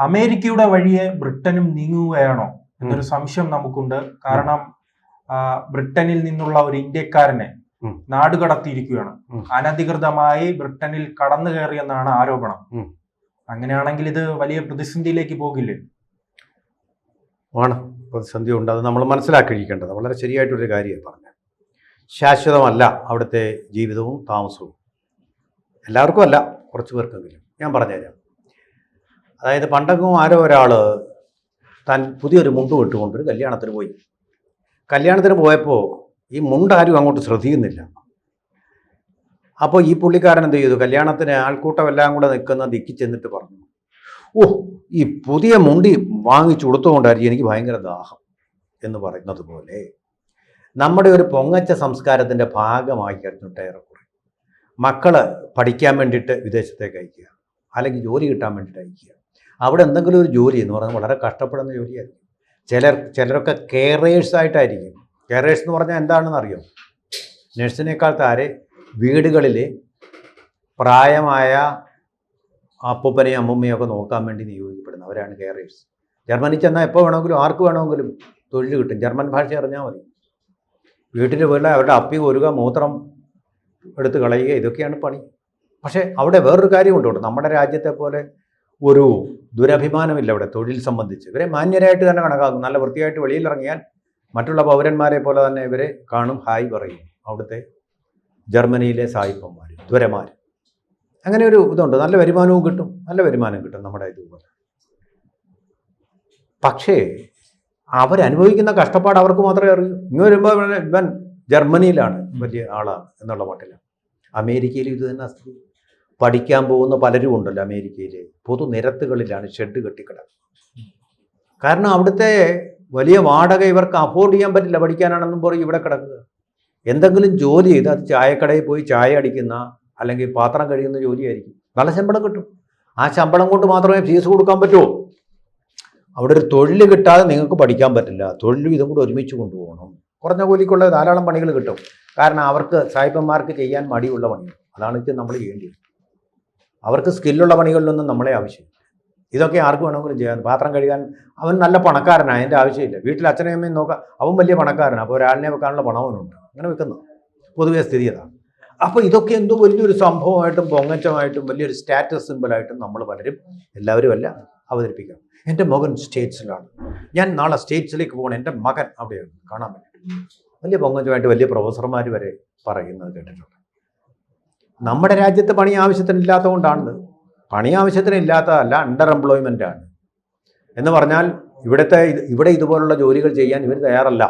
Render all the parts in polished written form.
അമേരിക്കയുടെ വഴിയെ ബ്രിട്ടനും നീങ്ങുകയാണോ എന്നൊരു സംശയം നമുക്കുണ്ട്. കാരണം ബ്രിട്ടനിൽ നിന്നുള്ള ഒരു ഇന്ത്യക്കാരനെ നാടുകടത്തിയിരിക്കുകയാണ്. അനധികൃതമായി ബ്രിട്ടനിൽ കടന്നു കയറിയെന്നാണ് ആരോപണം. അങ്ങനെയാണെങ്കിൽ ഇത് വലിയ പ്രതിസന്ധിയിലേക്ക് പോകില്ലേ? ആണ്, പ്രതിസന്ധി ഉണ്ട്. അത് നമ്മൾ മനസ്സിലാക്കിയിരിക്കേണ്ടത് വളരെ ശരിയായിട്ടൊരു കാര്യമാണ് പറഞ്ഞത്. ശാശ്വതമല്ല അവിടുത്തെ ജീവിതവും താമസവും. എല്ലാവർക്കും അല്ല, കുറച്ച് പേർക്കെങ്കിലും. ഞാൻ പറഞ്ഞുതരാം. അതായത് പണ്ടെങ്ങും ആരോ ഒരാൾ താൻ പുതിയൊരു മുണ്ട് വിട്ടുകൊണ്ടൊരു കല്യാണത്തിന് പോയി. കല്യാണത്തിന് പോയപ്പോൾ ഈ മുണ്ട് ആരും അങ്ങോട്ട് ശ്രദ്ധിക്കുന്നില്ല. അപ്പോൾ ഈ പുള്ളിക്കാരൻ എന്ത് ചെയ്തു? കല്യാണത്തിന് ആൾക്കൂട്ടം എല്ലാം കൂടെ നിൽക്കുന്ന ദിക്കി ചെന്നിട്ട് പറഞ്ഞു, ഓ, ഈ പുതിയ മുണ്ടി വാങ്ങിച്ചു കൊടുത്തുകൊണ്ടായിരിക്കും എനിക്ക് ഭയങ്കര ദാഹം എന്ന് പറയുന്നത് പോലെ നമ്മുടെ ഒരു പൊങ്ങച്ച സംസ്കാരത്തിൻ്റെ ഭാഗമായി കഴിഞ്ഞിട്ട് ഏറെക്കുറെ മക്കള് പഠിക്കാൻ വേണ്ടിയിട്ട് വിദേശത്തേക്ക് അയക്കുക, അല്ലെങ്കിൽ ജോലി കിട്ടാൻ വേണ്ടിയിട്ട് അയക്കുക. അവിടെ എന്തെങ്കിലും ഒരു ജോലി എന്ന് പറഞ്ഞാൽ വളരെ കഷ്ടപ്പെടുന്ന ജോലിയായിരിക്കും. ചിലരൊക്കെ കെയറേഴ്സായിട്ടായിരിക്കും. കെയറേഴ്സ് എന്ന് പറഞ്ഞാൽ എന്താണെന്ന് അറിയോ? നഴ്സിനേക്കാൾ താരെ വീടുകളിൽ പ്രായമായ അപ്പൂപ്പനെയും അമ്മൂമ്മയും ഒക്കെ നോക്കാൻ വേണ്ടി നിയോഗിക്കപ്പെടുന്നവരാണ് കെയറേഴ്സ്. ജർമ്മനി ചെന്നാൽ എപ്പോൾ വേണമെങ്കിലും ആർക്ക് വേണമെങ്കിലും തൊഴിൽ കിട്ടും. ജർമ്മൻ ഭാഷ അറിഞ്ഞാൽ മതി. വീട്ടിൽ പോയി അവരുടെ അപ്പി കോരുക, മൂത്രം എടുത്ത് കളയുക, ഇതൊക്കെയാണ് പണി. പക്ഷേ അവിടെ വേറൊരു കാര്യമുണ്ട്. കേട്ടോ, നമ്മുടെ രാജ്യത്തെ പോലെ ഒരു ദുരഭിമാനമില്ല അവിടെ തൊഴിൽ സംബന്ധിച്ച്. ഇവരെ മാന്യരായിട്ട് തന്നെ കണക്കാക്കും. നല്ല വൃത്തിയായിട്ട് വെളിയിലിറങ്ങിയാൽ മറ്റുള്ള പൗരന്മാരെ പോലെ തന്നെ ഇവരെ കാണും, ഹായ് പറയും. അവിടുത്തെ ജർമ്മനിയിലെ സായിപ്പന്മാർ, ദ്വരമാർ, അങ്ങനെ ഒരു ഇതുണ്ട്. നല്ല വരുമാനവും കിട്ടും, നല്ല വരുമാനം കിട്ടും നമ്മുടെ ഇതുപോലെ. പക്ഷേ അവരനുഭവിക്കുന്ന കഷ്ടപ്പാട് അവർക്ക് മാത്രമേ അറിയൂ. ഇങ്ങനെ വരുമ്പോൾ ഇവൻ ജർമ്മനിയിലാണ് വലിയ ആളാണ് എന്നുള്ള മട്ടിലാണ്. അമേരിക്കയിൽ ഇത് തന്നെ സ്ഥിതി. പഠിക്കാൻ പോകുന്ന പലരും ഉണ്ടല്ലോ അമേരിക്കയിൽ, പൊതുനിരത്തുകളിലാണ് ഷെഡ് കെട്ടിക്കിടക്കുന്നത്. കാരണം അവിടുത്തെ വലിയ വാടക ഇവർക്ക് അഫോർഡ് ചെയ്യാൻ പറ്റില്ല. പഠിക്കാനാണെന്നും പറയും ഇവിടെ കിടക്കുക. എന്തെങ്കിലും ജോലി ചെയ്ത് അത് ചായക്കടയിൽ പോയി ചായ അടിക്കുന്ന അല്ലെങ്കിൽ പാത്രം കഴിയുന്ന ജോലിയായിരിക്കും. നല്ല ശമ്പളം കിട്ടും. ആ ശമ്പളം കൊണ്ട് മാത്രമേ ഫീസ് കൊടുക്കാൻ പറ്റുമോ? അവിടെ ഒരു തൊഴിൽ കിട്ടാതെ നിങ്ങൾക്ക് പഠിക്കാൻ പറ്റില്ല. തൊഴിലും ഇതും കൂടെ ഒരുമിച്ച് കൊണ്ടുപോകണം. കുറഞ്ഞ കൂലിക്കുള്ള ധാരാളം പണികൾ കിട്ടും. കാരണം അവർക്ക് സായിപ്പന്മാർക്ക് ചെയ്യാൻ മടിയുള്ള പണികൾ. അതാണ് ഇത് നമ്മൾ ചെയ്യേണ്ടത്. അവർക്ക് സ്കില്ലുള്ള പണികളിലൊന്നും നമ്മളെ ആവശ്യമില്ല. ഇതൊക്കെ ആർക്ക് വേണമെങ്കിലും ചെയ്യാൻ. പാത്രം കഴുകാൻ അവൻ നല്ല പണക്കാരനാണ്, അതിൻ്റെ ആവശ്യമില്ല. വീട്ടിൽ അച്ഛനെയും അമ്മയും നോക്കാം, അവൻ വലിയ പണക്കാരനാണ്. അപ്പോൾ ഒരാളിനെ വെക്കാനുള്ള പണം അവനുണ്ട്. അങ്ങനെ വെക്കുന്നു പൊതുവെ സ്ഥിതി അതാണ്. അപ്പോൾ ഇതൊക്കെ എന്തോ വലിയൊരു സംഭവമായിട്ടും പൊങ്ങച്ചമായിട്ടും വലിയൊരു സ്റ്റാറ്റസ് സിമ്പിളായിട്ടും നമ്മൾ പലരും, എല്ലാവരും അല്ല, അവതരിപ്പിക്കണം. എൻ്റെ മകൻ സ്റ്റേറ്റ്സിലാണ്, ഞാൻ നാളെ സ്റ്റേറ്റ്സിലേക്ക് പോകണം, എൻ്റെ മകൻ അവിടെയാണ് കാണാൻ വേണ്ടിയിട്ട്. വലിയ പൊങ്ങച്ചമായിട്ട് വലിയ പ്രൊഫസർമാർ വരെ പറയുന്നത് കേട്ടിട്ടുണ്ട്. നമ്മുടെ രാജ്യത്ത് പണി ആവശ്യത്തിനില്ലാത്തതുകൊണ്ടാണ്. പണി ആവശ്യത്തിനില്ലാത്തതല്ല, അണ്ടർ എംപ്ലോയ്മെൻ്റ് ആണ്. എന്ന് പറഞ്ഞാൽ ഇവിടെ ഇതുപോലുള്ള ജോലികൾ ചെയ്യാൻ ഇവർ തയ്യാറല്ല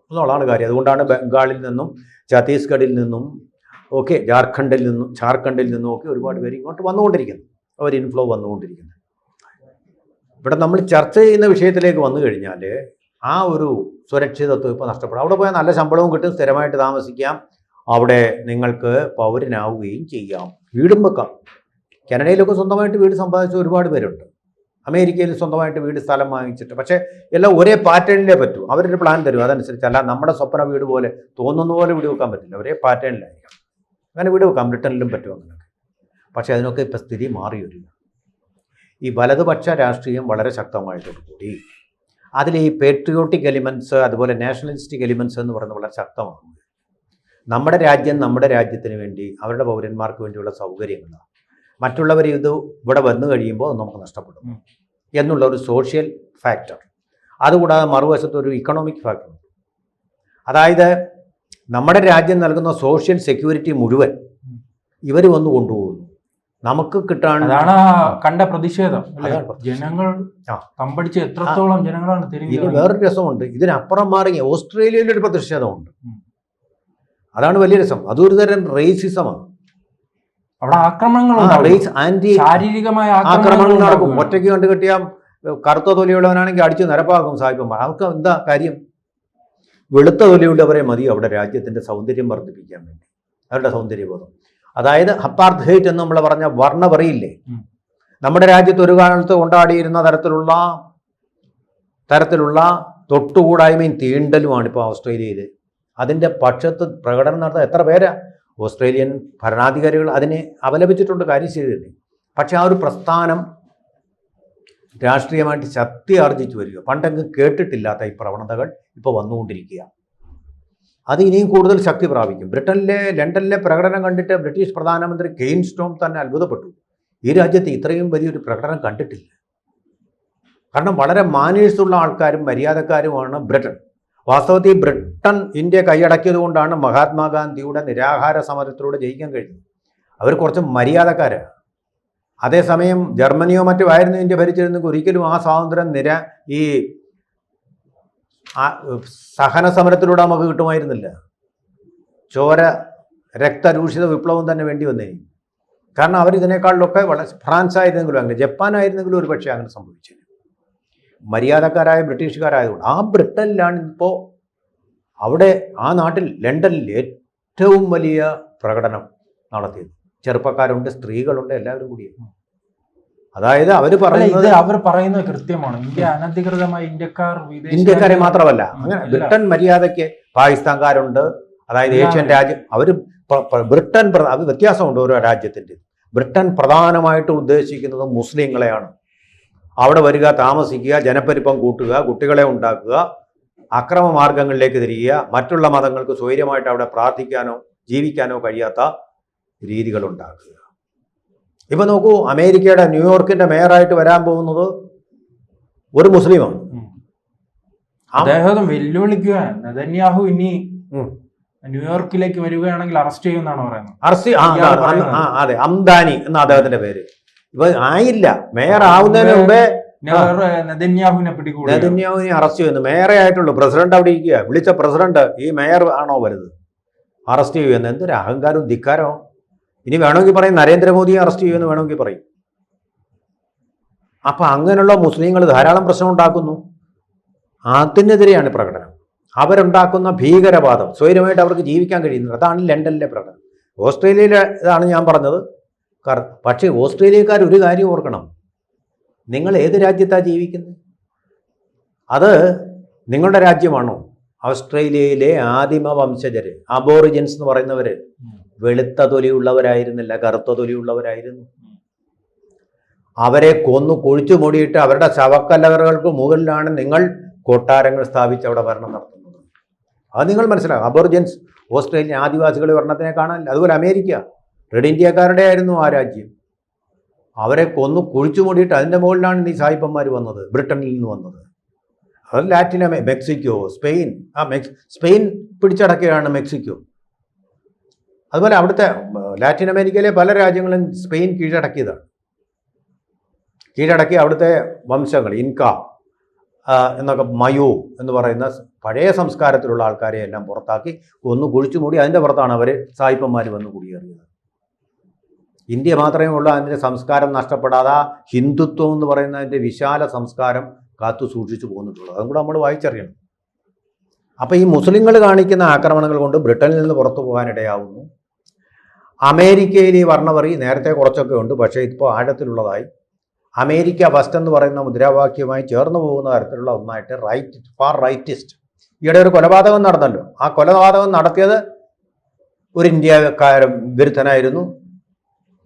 എന്നുള്ളതാണ് കാര്യം. അതുകൊണ്ടാണ് ബംഗാളിൽ നിന്നും ഛത്തീസ്ഗഡിൽ നിന്നും ഒക്കെ ജാർഖണ്ഡിൽ നിന്നും ഒക്കെ ഒരുപാട് പേര് ഇങ്ങോട്ട് വന്നുകൊണ്ടിരിക്കുന്നു. അവർ ഇൻഫ്ലോ വന്നുകൊണ്ടിരിക്കുന്നു. ഇവിടെ നമ്മൾ ചർച്ച ചെയ്യുന്ന വിഷയത്തിലേക്ക് വന്നു കഴിഞ്ഞാൽ ആ ഒരു സുരക്ഷിതത്വം ഇപ്പോൾ നഷ്ടപ്പെടും. അവിടെ പോയാൽ നല്ല ശമ്പളവും കിട്ടും, സ്ഥിരമായിട്ട് താമസിക്കാം, അവിടെ നിങ്ങൾക്ക് പൗരനാവുകയും ചെയ്യാം, വീടും വെക്കാം. കാനഡയിലൊക്കെ സ്വന്തമായിട്ട് വീട് സമ്പാദിച്ച ഒരുപാട് പേരുണ്ട്. അമേരിക്കയിൽ സ്വന്തമായിട്ട് വീട് സ്ഥലം വാങ്ങിച്ചിട്ട്. പക്ഷേ എല്ലാം ഒരേ പാറ്റേണിലേ പറ്റൂ. അവരൊരു പ്ലാൻ തരും, അതനുസരിച്ചല്ല. നമ്മുടെ സ്വപ്ന വീട് പോലെ തോന്നുന്ന പോലെ വീട് വെക്കാൻ പറ്റില്ല, ഒരേ പാറ്റേണിലായിരിക്കും. അങ്ങനെ വീട് വെക്കാം, ബ്രിട്ടനിലും പറ്റും അങ്ങനെയൊക്കെ. പക്ഷേ അതിനൊക്കെ ഇപ്പോൾ സ്ഥിതി മാറി വരിക. ഈ വലതുപക്ഷ രാഷ്ട്രീയം വളരെ ശക്തമായതോടുകൂടി അതിൽ ഈ പേട്രിയോട്ടിക് എലിമെൻറ്റ്സ്, അതുപോലെ നാഷണലിസ്റ്റിക് എലിമെൻറ്റ്സ് എന്ന് പറയുന്നത് വളരെ ശക്തമാകും. നമ്മുടെ രാജ്യം നമ്മുടെ രാജ്യത്തിന് വേണ്ടി, അവരുടെ പൗരന്മാർക്ക് വേണ്ടിയുള്ള സൗകര്യങ്ങളാണ്. മറ്റുള്ളവർ ഇത് ഇവിടെ വന്നു കഴിയുമ്പോൾ നമുക്ക് നഷ്ടപ്പെടും എന്നുള്ള ഒരു സോഷ്യൽ ഫാക്ടർ. അതുകൂടാതെ മറുവശത്ത് ഒരു ഇക്കണോമിക് ഫാക്ടർ. അതായത് നമ്മുടെ രാജ്യം നൽകുന്ന സോഷ്യൽ സെക്യൂരിറ്റി മുഴുവൻ ഇവർ വന്ന് കൊണ്ടുപോകുന്നു. നമുക്ക് കിട്ടാൻ അതാണ് കണ്ട പ്രതിഷേധം. ജനങ്ങൾ തമ്പടിച്ച് എത്രത്തോളം ജനങ്ങളാണ്. ഇനി വേറൊരു രസമുണ്ട്, ഇതിനപ്പുറം മാറി ഓസ്ട്രേലിയയിലൊരു പ്രതിഷേധമുണ്ട്. അതാണ് വലിയ രസം. അതൊരു തരം റേസിസമാണ്. അവിടെ ആക്രമണങ്ങൾ, ശാരീരികമായ ആക്രമണങ്ങൾ നടക്കും. ഒറ്റയ്ക്ക് കണ്ടു കിട്ടിയ കറുത്ത തൊലിയുള്ളവനാണെങ്കിൽ അടിച്ച് നിരപ്പാക്കും സായിപ്പന്മാർ. അവർക്ക് എന്താ കാര്യം? വെളുത്ത തൊലിയുള്ളവരെ മതി അവിടെ രാജ്യത്തിൻ്റെ സൗന്ദര്യം വർദ്ധിപ്പിക്കാൻ വേണ്ടി, അവരുടെ സൗന്ദര്യബോധം. അതായത് അപ്പാർത്തൈഡ് എന്ന് നമ്മൾ പറഞ്ഞ വർണ്ണപറിയില്ലേ, നമ്മുടെ രാജ്യത്ത് ഒരു കാലത്ത് കൊണ്ടാടിയിരുന്ന തരത്തിലുള്ള തൊട്ടുകൂടായ്മയും തീണ്ടലുമാണ് ഇപ്പോൾ ഓസ്ട്രേലിയയിൽ. അതിൻ്റെ പക്ഷത്ത് പ്രകടനം നടത്താൻ എത്ര പേരാ? ഓസ്ട്രേലിയൻ ഭരണാധികാരികൾ അതിനെ അപലപിച്ചിട്ടുണ്ട്, കാര്യം ചെയ്തിട്ടുണ്ട്. പക്ഷെ ആ ഒരു പ്രസ്ഥാനം രാഷ്ട്രീയമായിട്ട് ശക്തി ആർജിച്ചു വരിക. പണ്ടെങ്കിലും കേട്ടിട്ടില്ലാത്ത ഈ പ്രവണതകൾ ഇപ്പോൾ വന്നുകൊണ്ടിരിക്കുക. അത് ഇനിയും കൂടുതൽ ശക്തി പ്രാപിക്കും. ലണ്ടനിലെ പ്രകടനം കണ്ടിട്ട് ബ്രിട്ടീഷ് പ്രധാനമന്ത്രി കെയ്ൻസ്റ്റോം തന്നെ അത്ഭുതപ്പെട്ടു. ഈ രാജ്യത്ത് ഇത്രയും വലിയൊരു പ്രകടനം കണ്ടിട്ടില്ല. കാരണം വളരെ മാനേഴ്സുള്ള ആൾക്കാരും മര്യാദക്കാരുമാണ് ബ്രിട്ടൻ. വാസ്തവത്തിൽ ബ്രിട്ടൻ ഇന്ത്യ കൈയടക്കിയത് കൊണ്ടാണ് മഹാത്മാഗാന്ധിയുടെ നിരാഹാര സമരത്തിലൂടെ ജയിക്കാൻ കഴിഞ്ഞത്. അവർ കുറച്ച് മര്യാദക്കാരാണ്. അതേസമയം ജർമ്മനിയോ മറ്റോ ആയിരുന്നു ഇന്ത്യ ഭരിച്ചിരുന്നെങ്കിൽ ഒരിക്കലും ആ സ്വാതന്ത്ര്യം ഈ സഹന സമരത്തിലൂടെ നമുക്ക് കിട്ടുമായിരുന്നില്ല. രക്തരൂഷിത വിപ്ലവം തന്നെ വേണ്ടി വന്നേ. കാരണം അവരിതിനേക്കാളിലൊക്കെ വളരെ ഫ്രാൻസ് ആയിരുന്നെങ്കിലും അങ്ങനെ, ജപ്പാൻ ആയിരുന്നെങ്കിലും ഒരു പക്ഷേ അങ്ങനെ സംഭവിച്ചില്ല. മര്യാദക്കാരായ ബ്രിട്ടീഷുകാരായതുകൊണ്ട് ആ ബ്രിട്ടനിലാണ് ഇപ്പോൾ അവിടെ ആ നാട്ടിൽ ലണ്ടനിൽ ഏറ്റവും വലിയ പ്രകടനം നടത്തിയത്. ചെറുപ്പക്കാരുണ്ട്, സ്ത്രീകളുണ്ട്, എല്ലാവരും കൂടി. അതായത് അവർ പറയുന്നത് കൃത്യമാണ്. ഇന്ത്യ അനധികൃതമായി ഇന്ത്യക്കാരെ മാത്രമല്ല, അങ്ങനെ ബ്രിട്ടൻ മര്യാദയ്ക്ക് പാകിസ്ഥാൻകാരുണ്ട്. അതായത് ഏഷ്യൻ രാജ്യം അവർ ബ്രിട്ടൻ അത് വ്യത്യാസമുണ്ട് ഓരോ രാജ്യത്തിൻ്റെ. ബ്രിട്ടൻ പ്രധാനമായിട്ടും ഉദ്ദേശിക്കുന്നത് മുസ്ലിങ്ങളെയാണ്. അവിടെ വരിക, താമസിക്കുക, ജനപ്പെരുപ്പം കൂട്ടുക, കുട്ടികളെ ഉണ്ടാക്കുക, അക്രമ മാർഗങ്ങളിലേക്ക് തിരിയുക, മറ്റുള്ള മതങ്ങൾക്ക് സ്വൈര്യമായിട്ട് അവിടെ പ്രാർത്ഥിക്കാനോ ജീവിക്കാനോ കഴിയാത്ത രീതികൾ ഉണ്ടാക്കുക. ഇപ്പൊ നോക്കൂ, അമേരിക്കയുടെ ന്യൂയോർക്കിന്റെ മേയറായിട്ട് വരാൻ പോകുന്നത് ഒരു മുസ്ലിമാണ്. അദ്ദേഹം വെല്ലുവിളിക്കുക, നെതന്യാഹു ഇനി ന്യൂയോർക്കിലേക്ക് വരികയാണെങ്കിൽ അറസ്റ്റ് ചെയ്യുമെന്നാണ് പറയുന്നത്. അതെ, അംദാനി എന്ന അദ്ദേഹത്തിന്റെ പേര്. ഇപ്പൊ ആയില്ല, മേയർ ആവുന്നതിന് മുമ്പേ നെതന്യാഹുവിനെ അറസ്റ്റ് ചെയ്യുന്നു. മേയറേ ആയിട്ടുള്ളൂ, പ്രസിഡന്റ് അവിടെ ഇരിക്കുക. വിളിച്ച പ്രസിഡന്റ് ഈ മേയർ ആണോ വരുന്നത്? അറസ്റ്റ് ചെയ്യുമെന്ന്. എന്തൊരു അഹങ്കാരവും ധിക്കാരവും. ഇനി വേണമെങ്കിൽ പറയും നരേന്ദ്രമോദിയെ അറസ്റ്റ് ചെയ്യുമെന്ന് വേണമെങ്കിൽ പറയും. അപ്പൊ അങ്ങനെയുള്ള മുസ്ലിങ്ങൾ ധാരാളം പ്രശ്നം ഉണ്ടാക്കുന്നു. അതിനെതിരെയാണ് പ്രകടനം. അവരുണ്ടാക്കുന്ന ഭീകരവാദം, സ്വൈര്യമായിട്ട് അവർക്ക് ജീവിക്കാൻ കഴിയുന്നത്. അതാണ് ലണ്ടനിലെ പ്രകടനം. ഓസ്ട്രേലിയയിലെ ഇതാണ് ഞാൻ പറഞ്ഞത്. പക്ഷേ ഓസ്ട്രേലിയക്കാർ ഒരു കാര്യം ഓർക്കണം, നിങ്ങൾ ഏത് രാജ്യത്താണ് ജീവിക്കുന്നത്? അത് നിങ്ങളുടെ രാജ്യമാണോ? ഓസ്ട്രേലിയയിലെ ആദിമ വംശജര്, അബോറിജിൻസ് എന്ന് പറയുന്നവര് വെളുത്ത തൊലിയുള്ളവരായിരുന്നില്ല, കറുത്ത തൊലിയുള്ളവരായിരുന്നു. അവരെ കൊന്നു കൊഴിച്ചു മൂടിയിട്ട് അവരുടെ ശവക്കല്ലറകൾക്ക് മുകളിലാണ് നിങ്ങൾ കൊട്ടാരങ്ങൾ സ്ഥാപിച്ച് അവിടെ ഭരണം നടത്തുന്നത്. അത് നിങ്ങൾ മനസ്സിലാക്കും. അബോറിജിൻസ് ഓസ്ട്രേലിയൻ ആദിവാസികളെ ഭരണത്തിനെ കാണാനില്ല. അതുപോലെ അമേരിക്ക റെഡ് ഇന്ത്യക്കാരുടെ ആയിരുന്നു ആ രാജ്യം. അവരെ കൊന്നു കുഴിച്ചു മൂടിയിട്ട് അതിൻ്റെ മുകളിലാണ് ഈ സായിപ്പന്മാർ വന്നത്, ബ്രിട്ടനിൽ നിന്ന് വന്നത്. അത് മെക്സിക്കോ, സ്പെയിൻ, സ്പെയിൻ പിടിച്ചടക്കുകയാണ് മെക്സിക്കോ. അതുപോലെ അവിടുത്തെ ലാറ്റിൻ അമേരിക്കയിലെ പല രാജ്യങ്ങളും സ്പെയിൻ കീഴടക്കി അവിടുത്തെ വംശങ്ങൾ, ഇൻക എന്നൊക്കെ, മയോ എന്ന് പറയുന്ന പഴയ സംസ്കാരത്തിലുള്ള ആൾക്കാരെ എല്ലാം പുറത്താക്കി കൊന്നു കുഴിച്ചു മൂടി അതിൻ്റെ പുറത്താണ് അവർ സായിപ്പന്മാർ വന്ന് കുടിയേറിയത്. ഇന്ത്യ മാത്രമേ ഉള്ളൂ അതിൻ്റെ സംസ്കാരം നഷ്ടപ്പെടാതെ ഹിന്ദുത്വം എന്ന് പറയുന്നതിൻ്റെ വിശാല സംസ്കാരം കാത്തു സൂക്ഷിച്ചു പോന്നിട്ടുള്ളത്. അതും കൂടെ നമ്മൾ വായിച്ചറിയണം. അപ്പോൾ ഈ മുസ്ലിങ്ങൾ കാണിക്കുന്ന ആക്രമണങ്ങൾ കൊണ്ട് ബ്രിട്ടനിൽ നിന്ന് പുറത്തു പോകാനിടയാവുന്നു. അമേരിക്കയിൽ ഈ വർണ്ണവറി നേരത്തെ കുറച്ചൊക്കെ ഉണ്ട്, പക്ഷേ ഇപ്പോൾ ആഴത്തിലുള്ളതായി. അമേരിക്ക ഫസ്റ്റ് എന്ന് പറയുന്ന മുദ്രാവാക്യവുമായി ചേർന്ന് പോകുന്ന തരത്തിലുള്ള ഒന്നായിട്ട് ഫാർ റൈറ്റിസ്റ്റ്. ഈയിടെ ഒരു കൊലപാതകം നടന്നല്ലോ. ആ കൊലപാതകം നടത്തിയത് ഒരു ഇന്ത്യക്കാരൻ വിരുദ്ധനായിരുന്നു,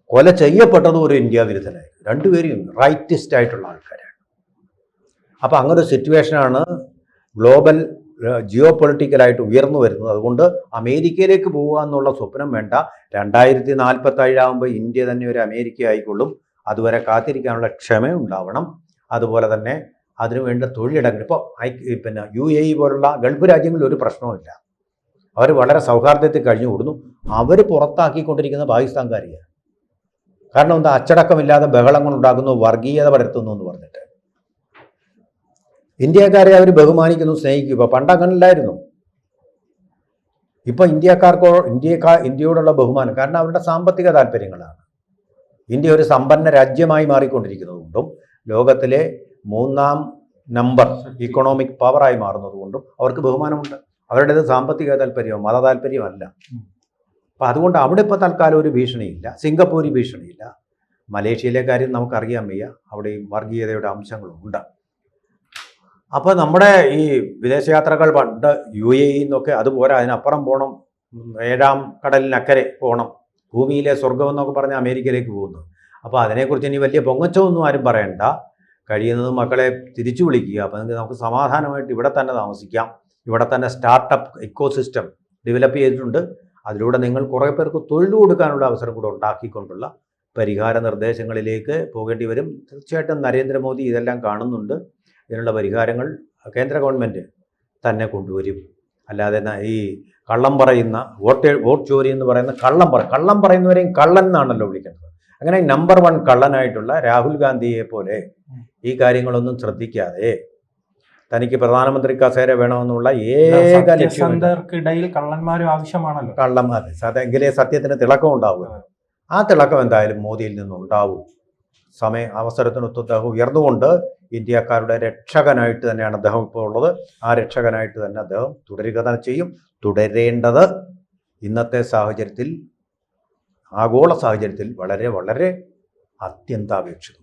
കൊല ചെയ്യപ്പെട്ടത് ഒരു ഇന്ത്യ വിരുദ്ധനായിരുന്നു. രണ്ടുപേരും റൈറ്റിസ്റ്റ് ആയിട്ടുള്ള ആൾക്കാരാണ്. അപ്പോൾ അങ്ങനൊരു സിറ്റുവേഷനാണ് ഗ്ലോബൽ ജിയോ പൊളിറ്റിക്കലായിട്ട് ഉയർന്നു വരുന്നത്. അതുകൊണ്ട് അമേരിക്കയിലേക്ക് പോകുക എന്നുള്ള സ്വപ്നം വേണ്ട. 2047 ഇന്ത്യ തന്നെ ഒരു അമേരിക്ക ആയിക്കൊള്ളും. അതുവരെ കാത്തിരിക്കാനുള്ള ക്ഷമ ഉണ്ടാവണം. അതുപോലെ തന്നെ അതിനുവേണ്ട തൊഴിലിടങ്ങൾ, ഇപ്പോൾ UAE പോലുള്ള ഗൾഫ് രാജ്യങ്ങളിൽ ഒരു പ്രശ്നവുമില്ല. അവർ വളരെ സൗഹാർദ്ദത്തിൽ കഴിഞ്ഞുകൂടുന്നു. അവർ പുറത്താക്കിക്കൊണ്ടിരിക്കുന്ന പാകിസ്ഥാൻകാരെയാണ്. കാരണം എന്താ? അച്ചടക്കമില്ലാതെ ബഹളങ്ങൾ ഉണ്ടാക്കുന്നു, വർഗീയത പടർത്തുന്നു എന്ന് പറഞ്ഞിട്ട്. ഇന്ത്യക്കാരെ അവർ ബഹുമാനിക്കുന്നു, സ്നേഹിക്കും. ഇപ്പോൾ പണ്ടങ്ങനെയില്ലായിരുന്നു. ഇപ്പോൾ ഇന്ത്യയോടുള്ള ബഹുമാനം കാരണം അവരുടെ സാമ്പത്തിക താല്പര്യങ്ങളാണ്. ഇന്ത്യ ഒരു സമ്പന്ന രാജ്യമായി മാറിക്കൊണ്ടിരിക്കുന്നതുകൊണ്ടും ലോകത്തിലെ 3ാം നമ്പർ ഇക്കണോമിക് പവറായി മാറുന്നതുകൊണ്ടും അവർക്ക് ബഹുമാനമുണ്ട്. അവരുടേത് സാമ്പത്തിക താല്പര്യമോ മത താല്പര്യമല്ല. അപ്പം അതുകൊണ്ട് അവിടെ ഇപ്പോൾ തൽക്കാലം ഒരു ഭീഷണിയില്ല. സിംഗപ്പൂർ ഭീഷണിയില്ല. മലേഷ്യയിലെ കാര്യം നമുക്കറിയാൻ വയ്യ, അവിടെയും വർഗീയതയുടെ അംശങ്ങളുണ്ട്. അപ്പോൾ നമ്മുടെ ഈ വിദേശയാത്രകൾ പണ്ട് UAE എന്നൊക്കെ അതുപോലെ അതിനപ്പുറം പോകണം, 7ാം കടലിനക്കരെ പോകണം, ഭൂമിയിലെ സ്വർഗം എന്നൊക്കെ പറഞ്ഞ് അമേരിക്കയിലേക്ക് പോകുന്നു. അപ്പോൾ അതിനെക്കുറിച്ച് ഇനി വലിയ പൊങ്ങച്ചമൊന്നും ആരും പറയണ്ട. കഴിയുന്നതും മക്കളെ തിരിച്ചു വിളിക്കുക. അപ്പം നമുക്ക് സമാധാനമായിട്ട് ഇവിടെ തന്നെ താമസിക്കാം. ഇവിടെ തന്നെ സ്റ്റാർട്ടപ്പ് ഇക്കോസിസ്റ്റം ഡെവലപ്പ് ചെയ്തിട്ടുണ്ട്. അതിലൂടെ നിങ്ങൾ കുറേ പേർക്ക് തൊഴിൽ കൊടുക്കാനുള്ള അവസരം കൂടെ ഉണ്ടാക്കിക്കൊണ്ടുള്ള പരിഹാര നിർദ്ദേശങ്ങളിലേക്ക് പോകേണ്ടി വരും. തീർച്ചയായിട്ടും നരേന്ദ്രമോദി ഇതെല്ലാം കാണുന്നുണ്ട്. ഇതിനുള്ള പരിഹാരങ്ങൾ കേന്ദ്ര ഗവൺമെൻറ് തന്നെ കൊണ്ടുവരും. അല്ലാതെ ഈ കള്ളം പറയുന്ന വോട്ട് ചോരി എന്ന് പറയുന്ന കള്ളം പറയുന്നവരെയും കള്ളൻ എന്നാണല്ലോ വിളിക്കുന്നത്. അങ്ങനെ നമ്പർ 1 കള്ളനായിട്ടുള്ള രാഹുൽ ഗാന്ധിയെ പോലെ ഈ കാര്യങ്ങളൊന്നും ശ്രദ്ധിക്കാതെ തനിക്ക് പ്രധാനമന്ത്രി കസേര വേണമെന്നുള്ള ഏക സത്യസന്ധർക്കിടയിൽ കള്ളന്മാരും ആവശ്യമാണല്ലോ. കള്ളന്മാർ അതെങ്കിലേ സത്യത്തിന് തിളക്കം ഉണ്ടാവുക. ആ തിളക്കം എന്തായാലും മോദിയിൽ നിന്നുണ്ടാവും. അവസരത്തിനൊത്ത് അദ്ദേഹം ഉയർന്നുകൊണ്ട് ഇന്ത്യക്കാരുടെ രക്ഷകനായിട്ട് തന്നെയാണ് അദ്ദേഹം ഇപ്പോൾ ഉള്ളത്. ആ രക്ഷകനായിട്ട് തന്നെ അദ്ദേഹം തുടരുക തന്നെ ചെയ്യും. തുടരേണ്ടത് ഇന്നത്തെ സാഹചര്യത്തിൽ, ആഗോള സാഹചര്യത്തിൽ വളരെ വളരെ അത്യന്താപേക്ഷിതം.